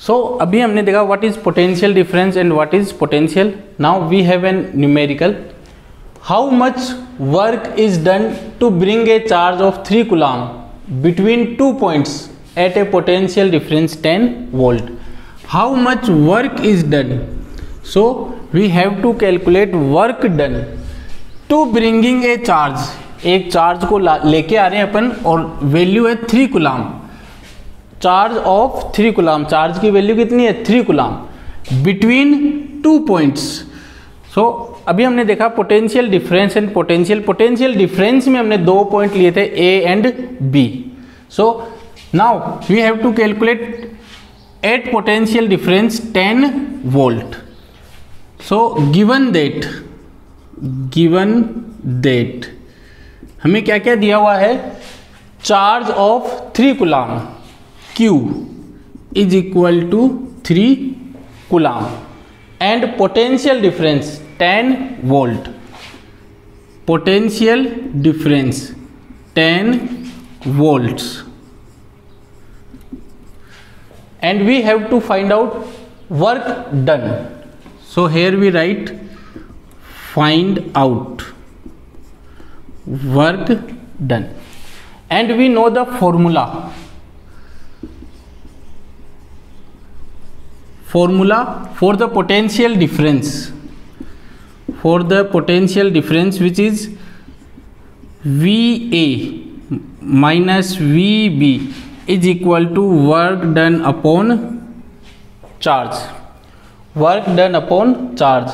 सो अभी हमने देखा what is potential difference and what is potential. Now we have an numerical. How much work is done to bring a charge of 3 coulomb between 2 points at a potential difference 10 volt. How much work is done? So we have to calculate work done to bringing a charge. एक charge को लेके आ रहे हैं अपन और value है 3 coulomb. Charge of 3 coulomb, charge की value कितनी है 3 कूलम बिटवीन 2 पॉइंट्स. सो अभी हमने देखा potential difference and potential. Potential difference में हमने 2 पॉइंट लिए थे A and B. So now we have to calculate at potential difference 10 volt. So given that हमें क्या क्या दिया हुआ है. Charge of 3 coulomb Q is equal to 3 coulomb and potential difference 10 volt. Potential difference 10 volts. And we have to find out work done. So here we write find out work done. And we know the formula. Formula for the potential difference. For the potential difference which is VA minus VB is equal to work done upon charge. Work done upon charge.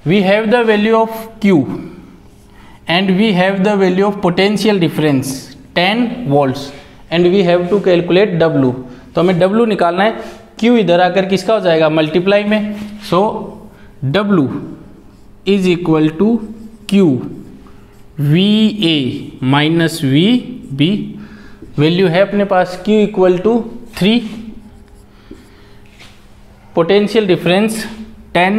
We have the value of Q and we have the value of potential difference 10 volts and we have to calculate W. तो हमें W निकालना है. Q इधर आकर किसका हो जाएगा multiply में. So W is equal to Q VA minus VB. Value है अपने पास Q equal to 3. Potential difference 10,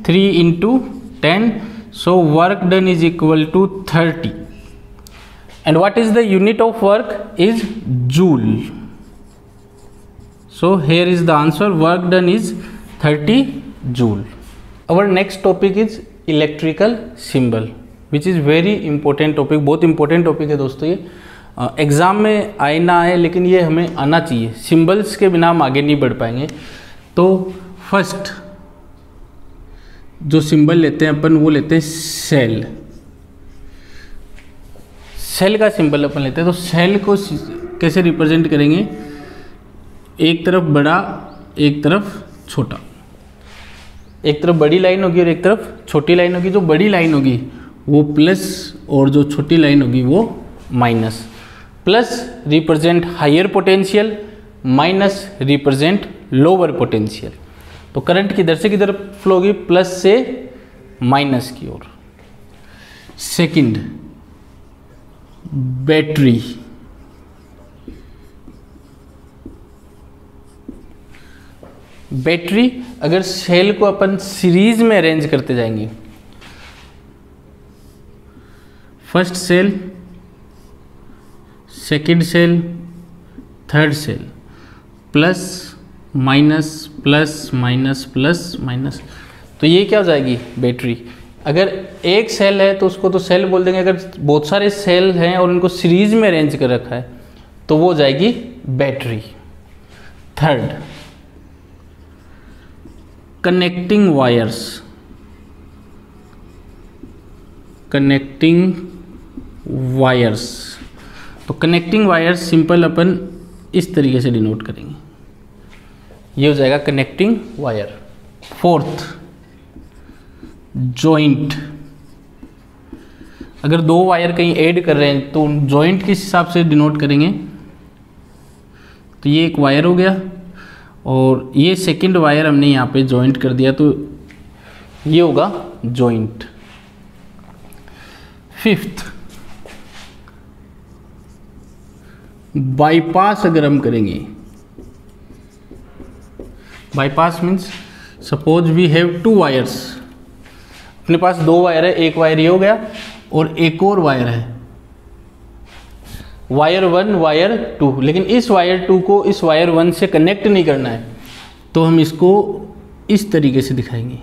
3 into 10. So work done is equal to 30. And what is the unit of work is joule. So here is the answer. Work done is 30 joule. Our next topic is electrical symbol which is very important topic. बहुत important topic है दोस्तों. ये exam में आए ना आए लेकिन ये हमें आना चाहिए. सिंबल्स के बिना हम आगे नहीं बढ़ पाएंगे. तो फर्स्ट जो सिंबल लेते हैं अपन वो लेते हैं सेल. सेल का सिंबल अपन लेते हैं. तो सेल को कैसे रिप्रेजेंट करेंगे. एक तरफ बड़ा एक तरफ छोटा. एक तरफ बड़ी लाइन होगी और एक तरफ छोटी लाइन होगी. जो बड़ी लाइन होगी वो प्लस और जो छोटी लाइन होगी वो minus. Plus represent higher potential, minus represent lower potential. तो करंट किधर से किधर फ्लो होगी प्लस से माइनस की ओर. Second battery. बैटरी अगर सेल को अपन सीरीज में अरेंज करते जाएंगे. First cell, second cell, third cell, plus minus plus minus plus minus. तो ये क्या हो जाएगी बैटरी. अगर एक सेल है तो उसको तो सेल बोल देंगे. अगर बहुत सारे सेल हैं और उनको सीरीज में अरेंज कर रखा है तो वो हो जाएगी battery. Third connecting wires. Connecting wires. तो कनेक्टिंग वायर्स सिंपल अपन इस तरीके से डिनोट करेंगे. ये हो जाएगा कनेक्टिंग वायर. Fourth joint. अगर 2 वायर कहीं ऐड कर रहे हैं तो जॉइंट किस हिसाब से डिनोट करेंगे. तो ये एक वायर हो गया और ये सेकंड वायर हमने यहाँ पे जॉइंट कर दिया तो ये होगा जॉइंट. Fifth bypass. अगर हम करेंगे bypass means suppose we have 2 wires. अपने पास 2 वायर है. एक वायर ये हो गया और एक और वायर है वायर 1 वायर 2. लेकिन इस वायर 2 को इस वायर 1 से कनेक्ट नहीं करना है तो हम इसको इस तरीके से दिखाएंगे।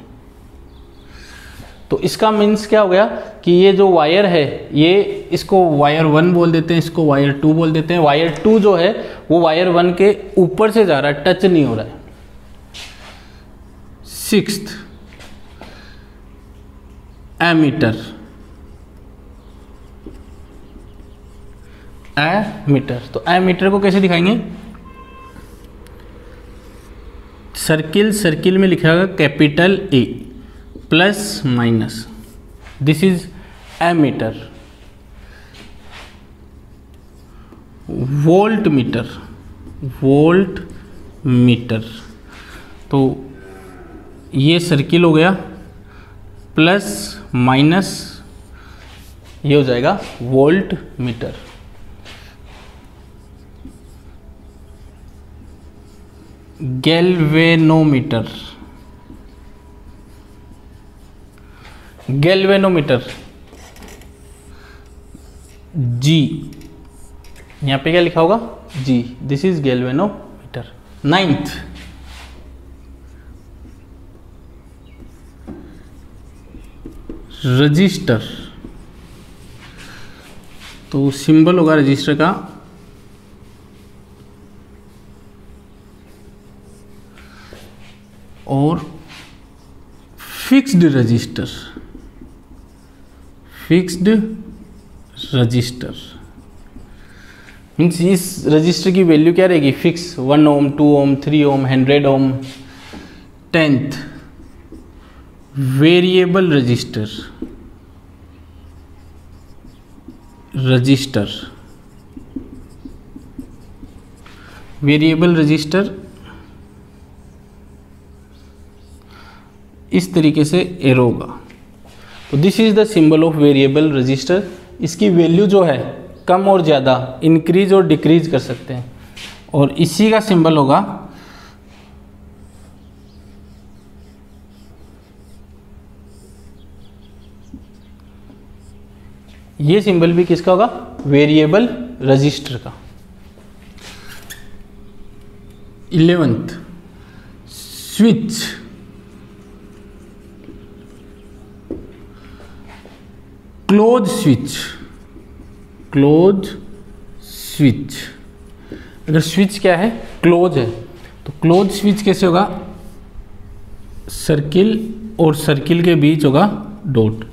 तो इसका मीन्स क्या हो गया कि ये जो वायर है, ये इसको वायर 1 बोल देते हैं, इसको वायर 2 बोल देते हैं। वायर 2 जो है वो वायर 1 के ऊपर से जा रहा है, टच नहीं हो रहा है। 6th ammeter, ammeter. तो एमीटर को कैसे दिखाएंगे? सर्किल, सर्किल में लिखा होगा capital A plus minus, this is ammeter. Voltmeter, voltmeter, तो ये सर्किल हो गया, प्लस माइनस ये हो जाएगा वोल्ट मीटर। गैल्वेनोमीटर, गैल्वेनोमीटर जी, यहाँ पे क्या लिखा होगा? जी, this is galvanometer. 9th register, तो सिंबल होगा रजिस्टर का और fixed register, fixed register means इस रजिस्टर की वैल्यू क्या रहेगी? Fix, 1 ohm, 2 ohm, 3 ohm, 100 ohm. 10th variable register, register, variable register इस तरीके से एरो होगा। तो this is the symbol of variable register. इसकी वैल्यू जो है कम और ज़्यादा, इंक्रीज और डिक्रीज कर सकते हैं। और इसी का सिंबल होगा ये सिंबल भी किसका होगा? वेरिएबल रजिस्टर का। 11th switch, close switch, close switch. अगर स्विच क्या है? क्लोज है, तो क्लोज स्विच कैसे होगा? सर्किल और सर्किल के बीच होगा डॉट।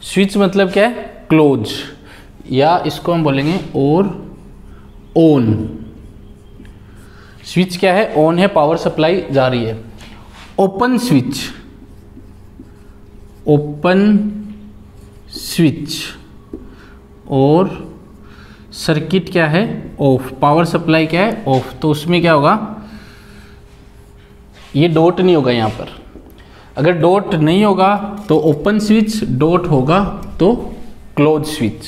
स्विच मतलब क्या है? क्लोज, या इसको हम बोलेंगे और ऑन। स्विच क्या है? ऑन है, पावर सप्लाई जा रही है। ओपन स्विच, ओपन स्विच, और सर्किट क्या है? ऑफ, पावर सप्लाई क्या है? ऑफ। तो उसमें क्या होगा? ये डॉट नहीं होगा यहाँ पर। अगर डॉट नहीं होगा तो ओपन स्विच, डॉट होगा तो क्लोज स्विच।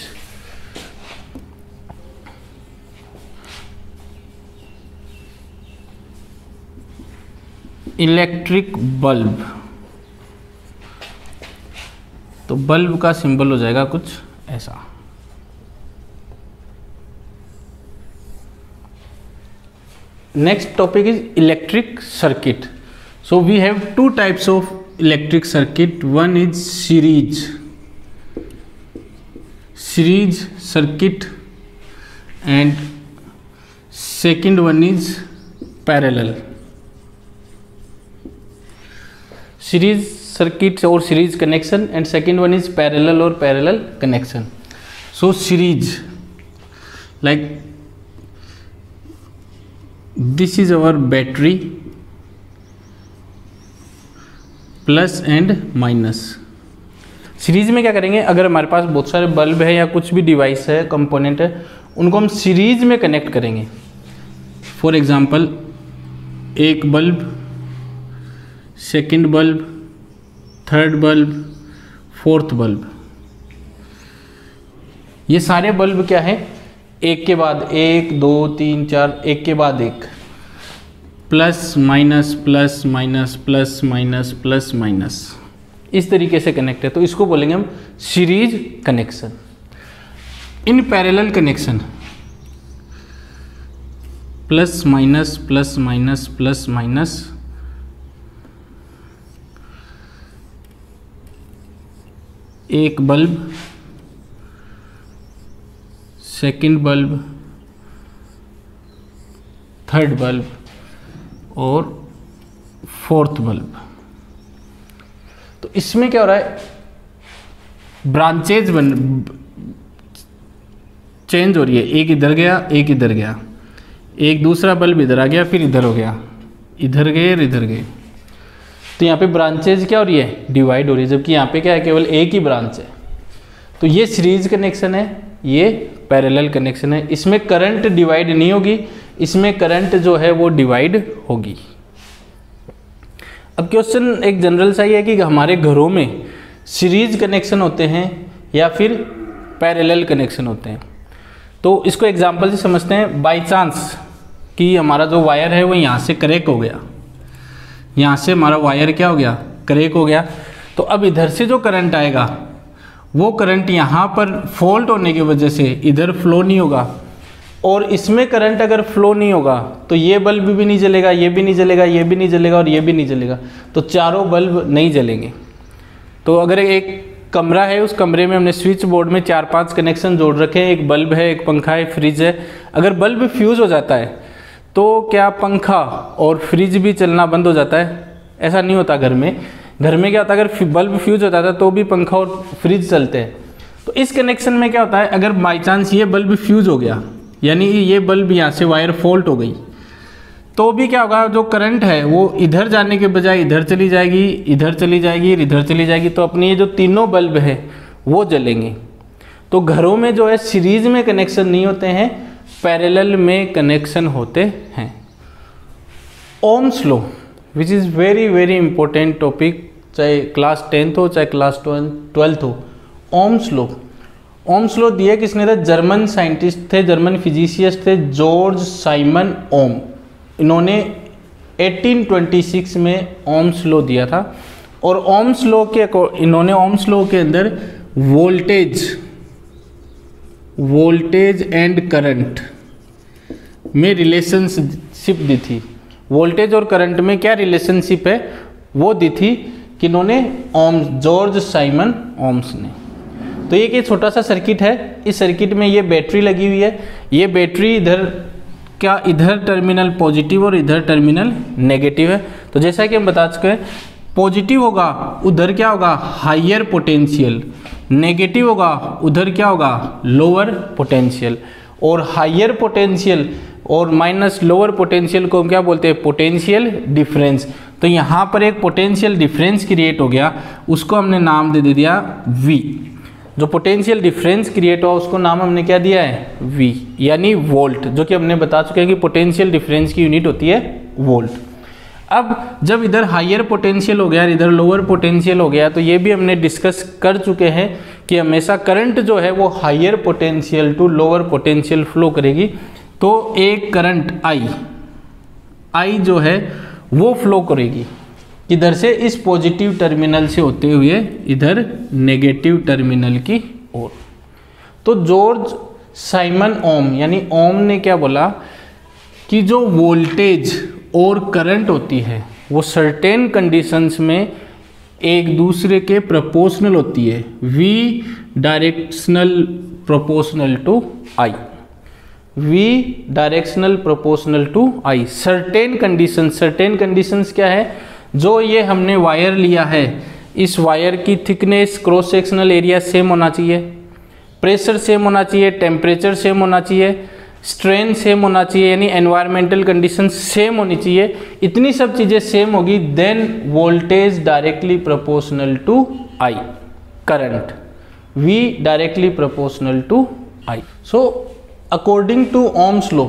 इलेक्ट्रिक बल्ब, तो बल्ब का सिंबल हो जाएगा कुछ ऐसा। Next topic is electric circuit. So we have 2 types of electric circuit. One is series circuit, and second one is parallel. Series circuit or series connection, and second one is parallel or parallel connection. So series, like this is our battery, plus and minus. Series में क्या करेंगे? अगर हमारे पास बहुत सारे bulb है या कुछ भी डिवाइस है, कंपोनेंट है, उनको हम सीरीज में कनेक्ट करेंगे। फॉर एग्जांपल, एक bulb, second bulb, third bulb, fourth bulb, ये सारे बल्ब क्या है? एक के बाद एक, 2, 3, 4, एक के बाद एक, plus minus plus minus plus minus plus minus, इस तरीके से कनेक्ट है। तो इसको बोलेंगे हम series connection. In parallel connection, plus minus plus minus plus minus एक bulb, second bulb, third bulb और फोर्थ बल्ब। तो इसमें क्या हो रहा है, ब्रांचेज चेंज हो रही है, एक इधर गया एक इधर गया, एक दूसरा बल्ब इधर आ गया फिर इधर हो गया, इधर गए और इधर गए। तो यहाँ पे ब्रांचेज क्या हो रही है, डिवाइड हो रही है, जबकि यहाँ पे क्या है, केवल एक ही ब्रांच है। तो ये सीरीज कनेक्शन है, ये पैरेलल कनेक्शन है। इसमें करंट डिवाइड नहीं होगी, इसमें करंट जो है वो डिवाइड होगी। अब क्वेश्चन एक जनरल सा ही है कि हमारे घरों में सीरीज कनेक्शन होते हैं या फिर पैरेलल कनेक्शन होते हैं। तो इसको एग्जांपल से समझते हैं। बाय चांस कि हमारा जो वायर है वो यहाँ से क्रैक हो गया, यहाँ से हमारा वायर क्या हो गया, क्रैक हो गया। तो अब इधर से जो करंट आएगा वो करंट यहाँ पर फॉल्ट होने की वजह से इधर फ्लो नहीं होगा, और इसमें करंट अगर फ्लो नहीं होगा तो ये बल्ब भी नहीं जलेगा, ये भी नहीं जलेगा, ये भी नहीं जलेगा और ये भी नहीं जलेगा। तो चारों बल्ब नहीं जलेंगे। तो अगर एक कमरा है, उस कमरे में हमने स्विच बोर्ड में 4-5 कनेक्शन जोड़ रखे हैं, एक बल्ब है, एक पंखा है, फ्रिज है। अगर बल्ब फ्यूज़ हो जाता है तो क्या पंखा और फ्रिज भी चलना बंद हो जाता है? ऐसा नहीं होता। घर में क्या होता है, अगर बल्ब फ्यूज़ हो जाता है तो भी पंखा और फ्रिज चलते हैं। तो इस कनेक्शन में क्या होता है, अगर बाई चांस ये बल्ब फ्यूज़ हो गया, यानी ये बल्ब यहाँ से वायर फॉल्ट हो गई, तो भी क्या होगा, जो करंट है वो इधर जाने के बजाय इधर चली जाएगी, इधर चली जाएगी, इधर चली जाएगी। तो अपनी ये जो तीनों बल्ब है वो जलेंगे। तो घरों में जो है सीरीज में कनेक्शन नहीं होते हैं, पैरेलल में कनेक्शन होते हैं। Ohm's law which is very very important topic, चाहे क्लास 10th हो चाहे क्लास 12th हो। ओम्स लॉ दिया किसने था, जर्मन साइंटिस्ट थे, जर्मन फिजिशिस्ट थे, जॉर्ज साइमन ओम। इन्होंने 1826 में ओम्स लॉ दिया था। और ओम्स लॉ के इन्होंने ओम्स लॉ के अंदर वोल्टेज एंड करंट में रिलेशनशिप दी थी। वोल्टेज और करंट में क्या रिलेशनशिप है वो दी थी किन्होंने, जॉर्ज साइमन ओम्स ने। तो ये छोटा सा सर्किट है, इस सर्किट में ये बैटरी लगी हुई है। ये बैटरी इधर टर्मिनल पॉजिटिव और इधर टर्मिनल नेगेटिव है। तो जैसा कि हम बता चुके हैं, पॉजिटिव होगा उधर क्या होगा, हायर पोटेंशियल, नेगेटिव होगा उधर क्या होगा, लोअर पोटेंशियल। और हायर पोटेंशियल और माइनस लोअर पोटेंशियल को हम क्या बोलते हैं, पोटेंशियल डिफरेंस। तो यहाँ पर एक पोटेंशियल डिफरेंस क्रिएट हो गया, उसको हमने नाम दे दिया V। जो पोटेंशियल डिफरेंस क्रिएट हुआ उसको नाम हमने क्या दिया है, V, यानी वोल्ट, जो कि हमने बता चुके हैं कि पोटेंशियल डिफरेंस की यूनिट होती है वोल्ट। अब जब इधर हायर पोटेंशियल हो गया, इधर लोअर पोटेंशियल हो गया, तो ये भी हमने डिस्कस कर चुके हैं कि हमेशा करंट जो है वो higher potential to lower potential flow करेगी। तो एक करंट I जो है वो फ्लो करेगी इधर से, इस पॉजिटिव टर्मिनल से होते हुए इधर नेगेटिव टर्मिनल की ओर। तो जॉर्ज साइमन ओम यानी ओम ने क्या बोला कि जो वोल्टेज और करंट होती है वो सर्टेन कंडीशंस में एक दूसरे के प्रोपोर्शनल होती है, V directional proportional to I, V directional proportional to I। Certain conditions क्या है, जो ये हमने वायर लिया है, इस वायर की thickness, cross sectional area same होना चाहिए, प्रेशर सेम होना चाहिए, टेम्परेचर सेम होना चाहिए, स्ट्रेन सेम होना चाहिए, यानी एनवायरमेंटल कंडीशन सेम होनी चाहिए। इतनी सब चीज़ें सेम होगी, then voltage directly proportional to I, current V directly proportional to I। So according to Ohm's law,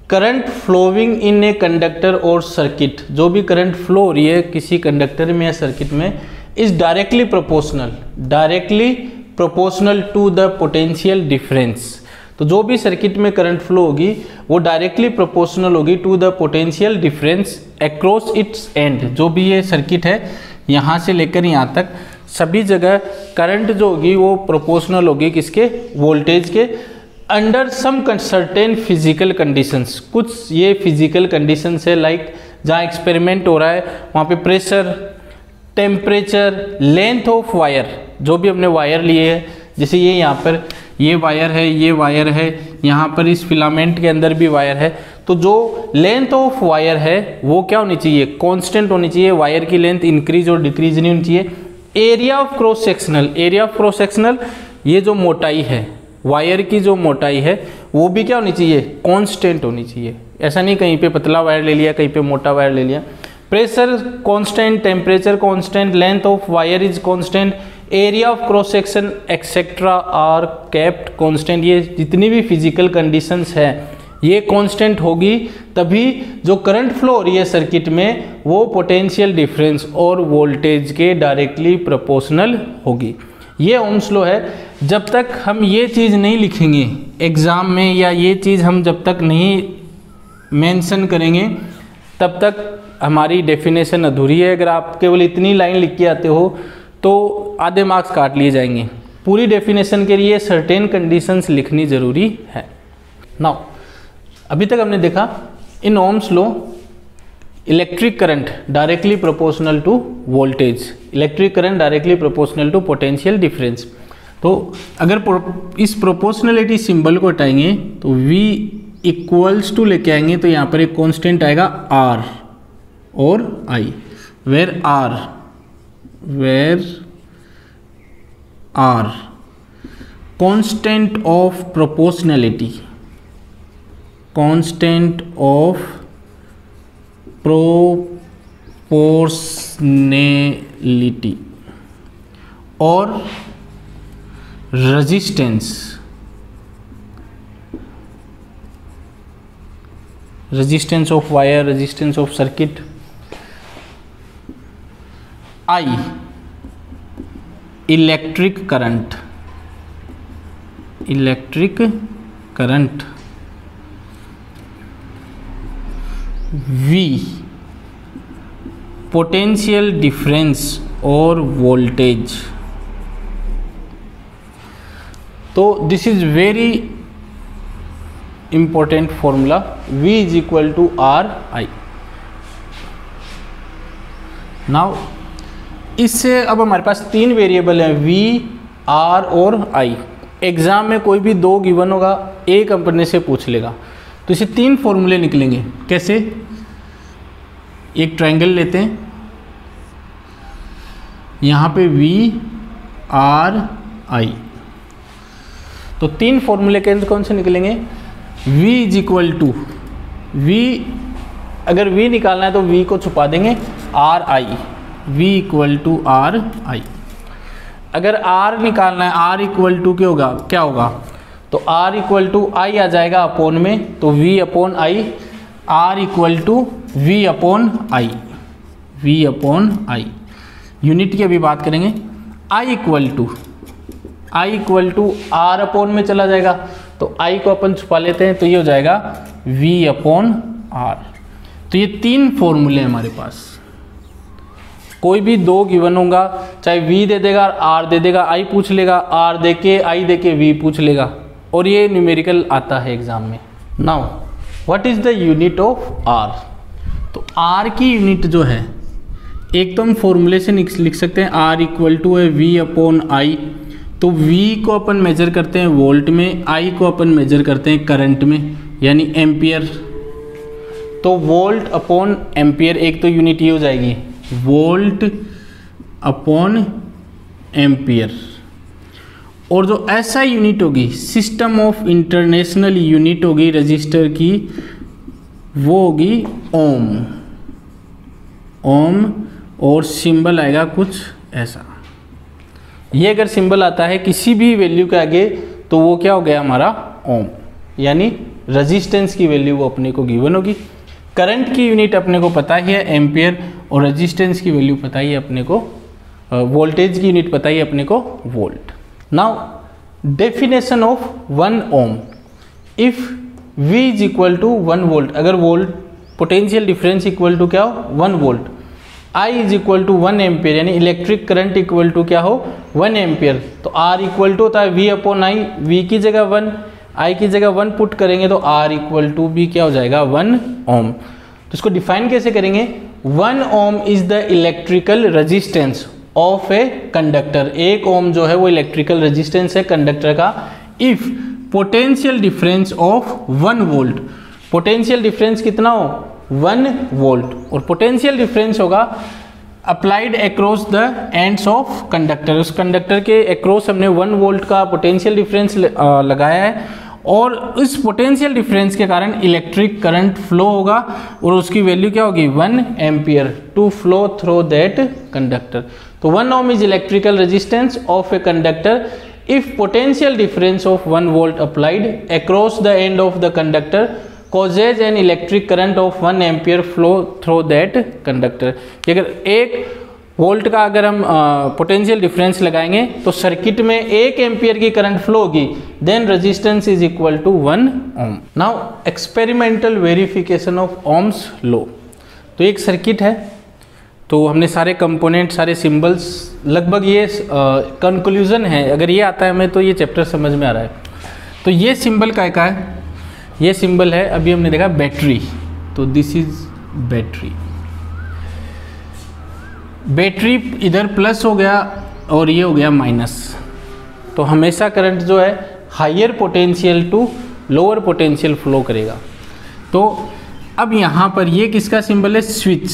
current flowing in a conductor और सर्किट, जो भी करंट फ्लो हो रही है किसी कंडक्टर में या सर्किट में, is directly proportional to the potential difference. तो जो भी सर्किट में करंट फ्लो होगी वो डायरेक्टली प्रोपोर्शनल होगी to the potential difference across its end. जो भी ये सर्किट है यहाँ से लेकर यहाँ तक सभी जगह करंट जो होगी वो प्रोपोर्शनल होगी किसके, वोल्टेज के, under some certain physical conditions. कुछ ये फिजिकल कंडीशंस है, लाइक जहाँ एक्सपेरिमेंट हो रहा है वहाँ पे pressure, temperature, length of wire, जो भी हमने वायर लिए है, जैसे ये यहाँ पर ये वायर है, ये वायर है, यहाँ पर इस फिलामेंट के अंदर भी वायर है, तो जो लेंथ ऑफ वायर है वो क्या होनी चाहिए, कांस्टेंट होनी चाहिए। वायर की लेंथ इंक्रीज और डिक्रीज नहीं होनी चाहिए। Area of cross sectional, area of cross sectional, ये जो मोटाई है वायर की, जो मोटाई है वो भी क्या होनी चाहिए, कांस्टेंट होनी चाहिए। ऐसा नहीं कहीं पे पतला वायर ले लिया, कहीं पे मोटा वायर ले लिया। Pressure constant, temperature constant, length of wire is constant, area of cross section etcetera are kept constant. ये जितनी भी फिजिकल कंडीशंस है ये कांस्टेंट होगी, तभी जो करंट फ्लो हो रही है सर्किट में वो पोटेंशियल डिफरेंस और वोल्टेज के डायरेक्टली प्रोपोर्शनल होगी। ये ओम्स लॉ है। जब तक हम ये चीज़ नहीं लिखेंगे एग्ज़ाम में, या ये चीज़ हम जब तक नहीं मेंशन करेंगे, तब तक हमारी डेफिनेशन अधूरी है। अगर आप केवल इतनी लाइन लिख के आते हो तो आधे मार्क्स काट लिए जाएंगे। पूरी डेफिनेशन के लिए सर्टेन कंडीशंस लिखनी ज़रूरी है। नाउ अभी तक हमने देखा in Ohm's law electric current directly proportional to voltage, electric current directly proportional to potential difference. तो अगर इस प्रोपोर्शनलिटी सिंबल को हटाएंगे तो V इक्वल्स टू लेके आएंगे, तो यहाँ पर एक कांस्टेंट आएगा R और I, where R constant of proportionality, constant of proportionality, और resistance, resistance of wire, resistance of circuit. I electric current, electric current. V potential difference और वोल्टेज। तो this is very important formula, V is equal to R I। Now इससे अब हमारे पास तीन variable हैं, V, R और I। Exam में कोई भी दो गिवन होगा, एक अपने से पूछ लेगा, तो इसे तीन फॉर्मूले निकलेंगे। कैसे, एक ट्रायंगल लेते हैं, यहाँ पे V R I, तो तीन फॉर्मूले कौन से निकलेंगे। V is equal to, V अगर V निकालना है तो V को छुपा देंगे, R I, V equal to R I। अगर R निकालना है, R इक्वल टू क्या होगा, तो R इक्वल टू I आ जाएगा अपॉन में, तो V upon I, R equal to V upon I, V upon I। Unit की अभी बात करेंगे, I equal to R upon में चला जाएगा, तो I को अपन छुपा लेते हैं, तो ये हो जाएगा V अपॉन R। तो ये तीन फॉर्मूले हैं हमारे पास। कोई भी दो गिवन होगा, चाहे V दे देगा, R दे देगा, I पूछ लेगा, R दे के I दे के V पूछ लेगा, और ये न्यूमेरिकल आता है एग्जाम में। Now what is the unit of R। तो R की यूनिट जो है, एक तो हम फॉर्मूले से लिख सकते हैं, R इक्वल टू है V अपॉन I। तो V को अपन मेजर करते हैं वोल्ट में, I को अपन मेजर करते हैं करंट में, यानी एम्पियर। तो वोल्ट अपॉन एम्पियर, एक तो यूनिट ये हो जाएगी वोल्ट अपॉन एम्पियर, और जो ऐसा यूनिट होगी, सिस्टम ऑफ इंटरनेशनल यूनिट होगी रजिस्टर की, वो होगी ओम। ओम और सिंबल आएगा कुछ ऐसा। ये अगर सिंबल आता है किसी भी वैल्यू के आगे, तो वो क्या हो गया हमारा ओम, यानी रेजिस्टेंस की वैल्यू वो अपने को गिवन होगी। करंट की यूनिट अपने को पता ही है एम्पियर, और रेजिस्टेंस की वैल्यू पता ही है अपने को, वोल्टेज की यूनिट पता ही है अपने को volt. Now definition of 1 ohm, if V is equal to 1 volt, अगर volt potential difference equal to क्या हो 1 volt, I is equal to 1 ampere, यानी इलेक्ट्रिक करंट इक्वल टू क्या हो 1 एम्पियर, तो R इक्वल टू होता है V अपॉन I। V की जगह 1, I की जगह 1 पुट करेंगे, तो R इक्वल टू भी क्या हो जाएगा 1 ओम। तो इसको डिफाइन कैसे करेंगे, 1 ohm is the electrical resistance of a conductor, 1 ohm जो है वो इलेक्ट्रिकल रेजिस्टेंस है कंडक्टर का, if potential difference of 1 volt, potential difference कितना हो 1 वोल्ट, और पोटेंशियल डिफरेंस होगा applied across the ends of conductor, उस कंडक्टर के अक्रॉस हमने 1 वोल्ट का पोटेंशियल डिफरेंस लगाया है, और इस पोटेंशियल डिफरेंस के कारण इलेक्ट्रिक करंट फ्लो होगा, और उसकी वैल्यू क्या होगी 1 ampere to flow through that conductor. तो 1 ohm is electrical resistance of a conductor if potential difference of 1 volt applied across the end of the conductor causes an electric current of 1 ampere flow through that conductor। कि अगर 1 volt का अगर हम potential difference लगाएंगे तो circuit में 1 ampere की current flow होगी, then resistance is equal to 1 ohm. Now experimental verification of Ohm's law. तो एक सर्किट है, तो हमने सारे कंपोनेंट, सारे सिंबल्स, लगभग ये कंक्लूजन है, अगर ये आता है हमें तो ये चैप्टर समझ में आ रहा है। तो ये सिंबल काय का है, ये सिंबल है, अभी हमने देखा बैटरी, तो दिस इज बैटरी, बैटरी इधर प्लस हो गया और ये हो गया माइनस, तो हमेशा करंट जो है higher potential to lower potential flow करेगा। तो अब यहाँ पर ये किसका सिंबल है, स्विच,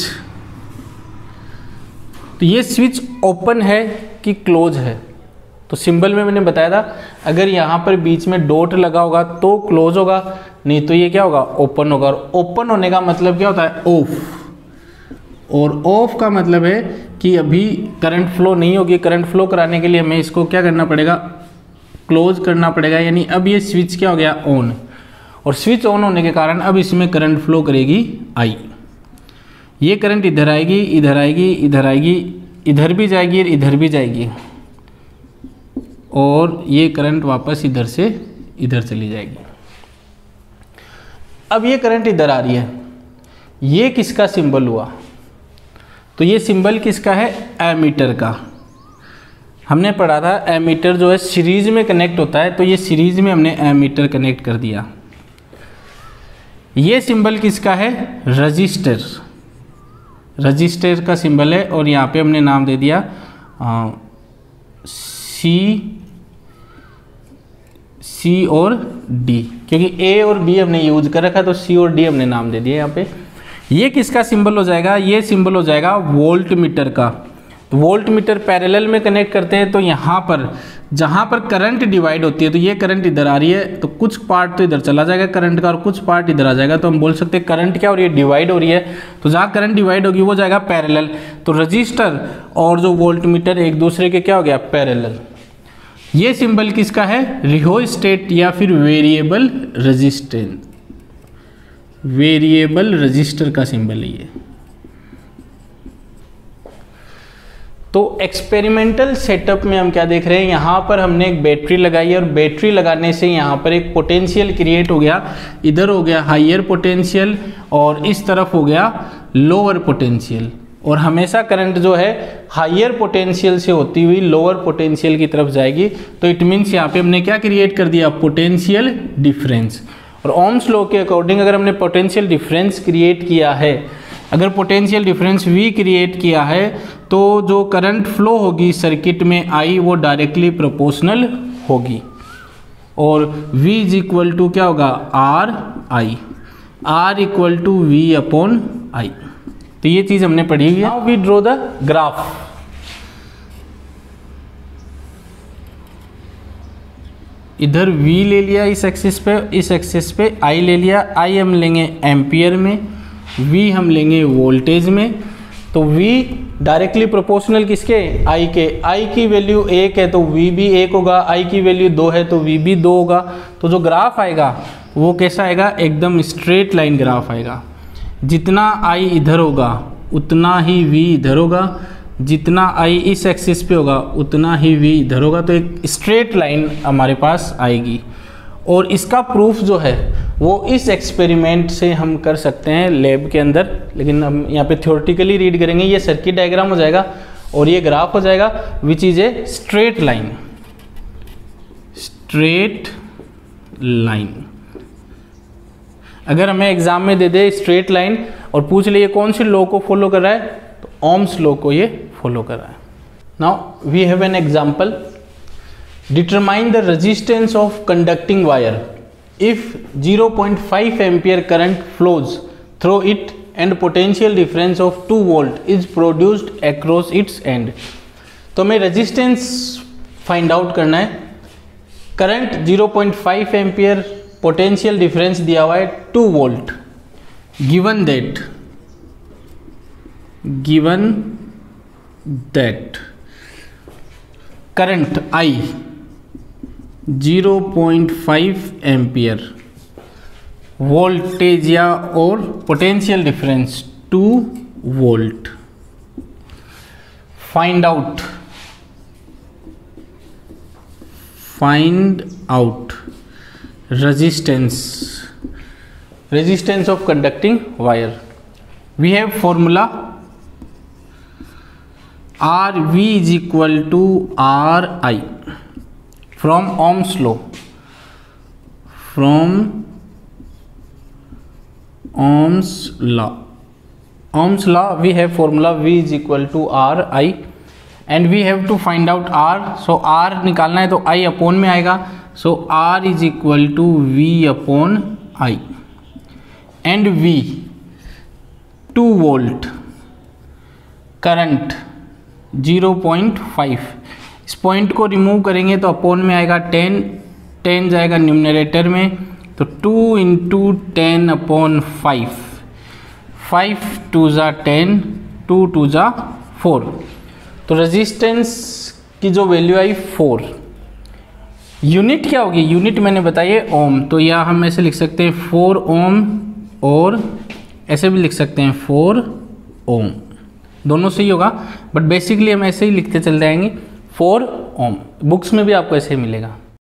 तो ये स्विच ओपन है कि क्लोज है, तो सिंबल में मैंने बताया था अगर यहाँ पर बीच में डॉट लगा होगा तो क्लोज होगा, नहीं तो ये क्या होगा ओपन होगा, और ओपन होने का मतलब क्या होता है ऑफ, और ऑफ का मतलब है कि अभी करंट फ्लो नहीं होगी, करंट फ्लो कराने के लिए हमें इसको क्या करना पड़ेगा, क्लोज करना पड़ेगा, यानी अब ये स्विच क्या हो गया ऑन, और स्विच ऑन होने के कारण अब इसमें करंट फ्लो करेगी आई, ये करंट इधर आएगी, इधर आएगी, इधर आएगी, इधर भी जाएगी और इधर भी जाएगी, और ये करंट वापस इधर से इधर चली जाएगी। अब ये करंट इधर आ रही है, ये किसका सिंबल हुआ, तो ये सिंबल किसका है, एमीटर का। हमने पढ़ा था एमीटर जो है सीरीज में कनेक्ट होता है, तो ये सीरीज में हमने एमीटर कनेक्ट कर दिया। ये सिंबल किसका है, रजिस्टर, रजिस्टर का सिंबल है, और यहाँ पे हमने नाम दे दिया सी और डी, क्योंकि ए और बी हमने यूज कर रखा, तो सी और डी हमने नाम दे दिया यहाँ पे। ये किसका सिंबल हो जाएगा, ये सिंबल हो जाएगा वोल्ट मीटर का। तो वोल्ट मीटर पैरेलल में कनेक्ट करते हैं, तो यहाँ पर जहाँ पर करंट डिवाइड होती है, तो ये करंट इधर आ रही है, तो कुछ पार्ट तो इधर चला जाएगा करंट का और कुछ पार्ट इधर आ जाएगा, तो हम बोल सकते हैं करंट क्या हो रही है, डिवाइड हो रही है। तो जहाँ करंट डिवाइड होगी वो जाएगा पैरेलल, तो रजिस्टर और जो वोल्ट मीटर एक दूसरे के क्या हो गया, पैरेलल। ये सिंबल किसका है, रिहोस्टेट या फिर वेरिएबल रेजिस्टेंस, वेरिएबल रजिस्टर का सिंबल है ये। तो एक्सपेरिमेंटल सेटअप में हम क्या देख रहे हैं, यहाँ पर हमने एक बैटरी लगाई है, और बैटरी लगाने से यहाँ पर एक पोटेंशियल क्रिएट हो गया, इधर हो गया हायर पोटेंशियल और इस तरफ हो गया लोअर पोटेंशियल, और हमेशा करंट जो है हायर पोटेंशियल से होती हुई लोअर पोटेंशियल की तरफ जाएगी। तो इट मीन्स यहाँ पे हमने क्या क्रिएट कर दिया, पोटेंशियल डिफरेंस। और ओम्स लॉ के अकॉर्डिंग अगर हमने पोटेंशियल डिफरेंस क्रिएट किया है, अगर पोटेंशियल डिफरेंस V क्रिएट किया है, तो जो करंट फ्लो होगी सर्किट में I वो डायरेक्टली प्रोपोर्शनल होगी, और V इज इक्वल टू क्या होगा, RI, R equal to V/I। तो ये चीज हमने पढ़ी हुई है। Now we draw the graph. इधर V ले लिया इस एक्सिस पे, इस एक्सिस पे I ले लिया, I हम लेंगे एम्पियर में, V हम लेंगे वोल्टेज में। तो V डायरेक्टली प्रोपोर्शनल किसके, I के, I की वैल्यू 1 है तो V भी 1 होगा, I की वैल्यू 2 है तो V भी 2 होगा। तो जो ग्राफ आएगा वो कैसा आएगा, एकदम स्ट्रेट लाइन ग्राफ आएगा। जितना I इधर होगा उतना ही V इधर होगा, जितना I इस एक्सिस पे होगा उतना ही V इधर होगा, तो एक स्ट्रेट लाइन हमारे पास आएगी। और इसका प्रूफ जो है वो इस एक्सपेरिमेंट से हम कर सकते हैं लैब के अंदर, लेकिन हम यहाँ पे थ्योरेटिकली रीड करेंगे। ये सर्किट डायग्राम हो जाएगा और ये ग्राफ हो जाएगा, which is a straight line, straight line. अगर हमें एग्जाम में दे दे स्ट्रेट लाइन और पूछ ले ये कौन से लॉ को फॉलो कर रहा है, तो ओम्स लॉ को ये फॉलो कर रहा है। Now we have an example. Determine the resistance of conducting wire. If 0.5 ampere current flows through it and potential difference of 2 volt is produced across its end. तो हमें resistance find out करना है. Current 0.5 ampere, potential difference दिया हुआ है 2 volt. Given that current I 0.5 ampere, voltage या और potential difference 2 volt. Find out resistance of conducting wire. We have formula RV is equal to RI from Ohm's law. Ohm's law we have formula V is equal to RI and we have to find out R. So R निकालना है तो I upon में आएगा. So R is equal to V upon I and V 2 volt, current 0.5. इस point को remove करेंगे तो upon में आएगा 10 जाएगा न्यूमरेटर में, तो 2 इंटू 10 अपॉन 5, 5 2 ज़ा 10, 2 2 ज़ा 4. तो रेजिस्टेंस की जो वैल्यू आई 4. यूनिट क्या होगी? यूनिट मैंने बताइए ओम. तो या हम ऐसे लिख सकते हैं 4 ओम और ऐसे भी लिख सकते हैं 4 ओम. दोनों सही होगा बट बेसिकली हम ऐसे ही लिखते चल जाएंगे 4 ओम. बुक्स में भी आपको ऐसे ही मिलेगा.